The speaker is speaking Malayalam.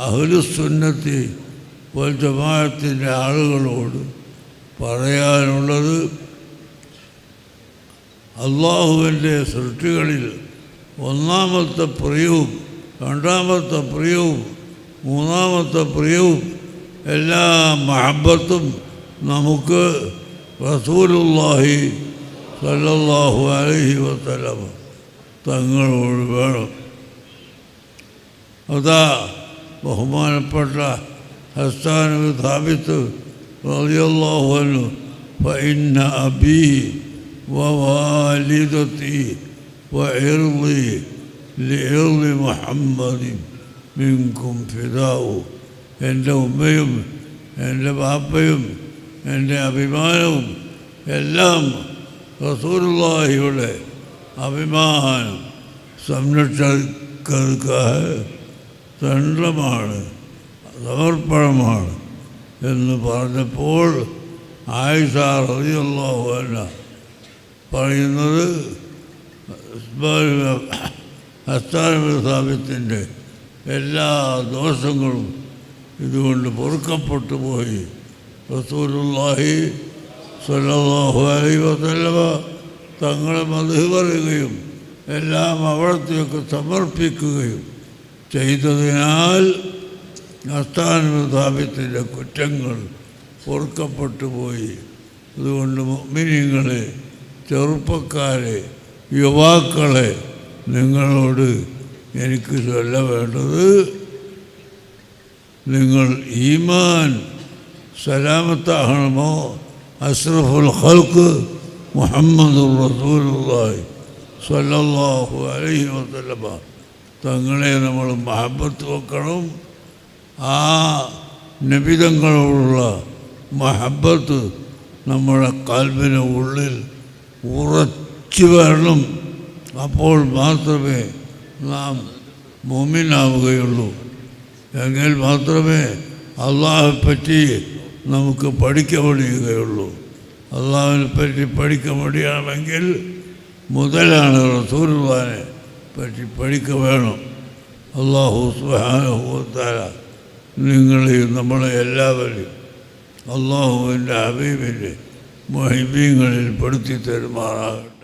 അഹ്ലുസുന്നത്തി വൽ ജമാഅത്തിൻ്റെ ആളുകളോട് പറയാനുള്ളത്, അള്ളാഹുവിൻ്റെ സൃഷ്ടികളിൽ ഒന്നാമത്തെ പ്രിയവും രണ്ടാമത്തെ പ്രിയവും മൂന്നാമത്തെ പ്രിയവും എല്ലാ മഹബത്തും നമുക്ക് റസൂലുള്ളാഹി സ്വല്ലല്ലാഹു അലൈഹി വസല്ലം തങ്ങളോട് വേണം. അതാ ബഹുമാനപ്പെട്ട ഹസ്സാൻ ബിൻ സാബിത്ത് റളിയല്ലാഹു അൻഹു ഫഇന്ന അബീ വവാലിദതി വഇർളി ലിഇർളി മുഹമ്മദിൻ മിൻകും ഫിദാഉ. എൻ്റെ ഉമ്മയും എൻ്റെ ബാപ്പയും എൻ്റെ അഭിമാനവും എല്ലാം റസൂലുള്ളാഹിയുടെ അഭിമാനം സംരക്ഷിക്കാൻ ദണ്ഡമാണ്, സമർപ്പണമാണ് എന്ന് പറഞ്ഞപ്പോൾ ആയിഷ റളിയല്ലാഹു അൻഹ പറയുന്നത്, ഹസ്സാൻ ബിൻ സാബിത്തിൻ്റെ എല്ലാ ദോഷങ്ങളും ഇതുകൊണ്ട് പൊറുക്കപ്പെട്ടു പോയി. റസൂലുള്ളാഹി സ്വല്ലല്ലാഹു അലൈഹി വസല്ലമ തങ്ങളെ മദ്ഹ് പറയുകയും എല്ലാം അവിടത്തേക്ക് സമർപ്പിക്കുകയും ചെയ്തതിനാൽ ഹസ്സാൻ ബിൻ സാബിത്തിൻ്റെ കുറ്റങ്ങൾ പൊറുക്കപ്പെട്ടു പോയി. അതുകൊണ്ട് മുഅ്മിനീങ്ങളെ, ചെറുപ്പക്കാരെ, യുവാക്കളെ, നിങ്ങളോട് എനിക്ക് ചൊല്ല വേണ്ടത്, നിങ്ങൾ ഈമാൻ സലാമത്താകണമോ അഷ്റഫുൽ ഖൽഖ് മുഹമ്മദുർ റസൂലുള്ളാഹി സ്വല്ലല്ലാഹു അലൈഹി വസല്ലമ തങ്ങളെ നമ്മൾ മഹബത്ത് വെക്കണം. ആ നബിതങ്ങളോടുള്ള മഹബത്ത് നമ്മുടെ കൽബിന് ഉള്ളിൽ ഉറച്ചു വരണം. അപ്പോൾ മാത്രമേ നാം മുഅ്മിനാവുകയുള്ളൂ. എങ്കിൽ മാത്രമേ അള്ളാഹുവെപ്പറ്റി നമുക്ക് പഠിക്കാൻ കഴിയുകയുള്ളൂ. അള്ളാഹുവിനെ പറ്റി പഠിക്കാൻ കഴിയണമെങ്കിൽ മുതലാണ് റസൂലുള്ളാഹിനെ പറ്റി പഠിക്കുക വേണം. അല്ലാഹു സുബ്ഹാനഹു വ തആല നിങ്ങളെയും നമ്മളെ എല്ലാവരെയും അള്ളാഹുവിൻ്റെ ഹബീബിൻ്റെ മുഹിബീങ്ങളിൽ പെടുത്തി തരുമാറാകട്ടെ.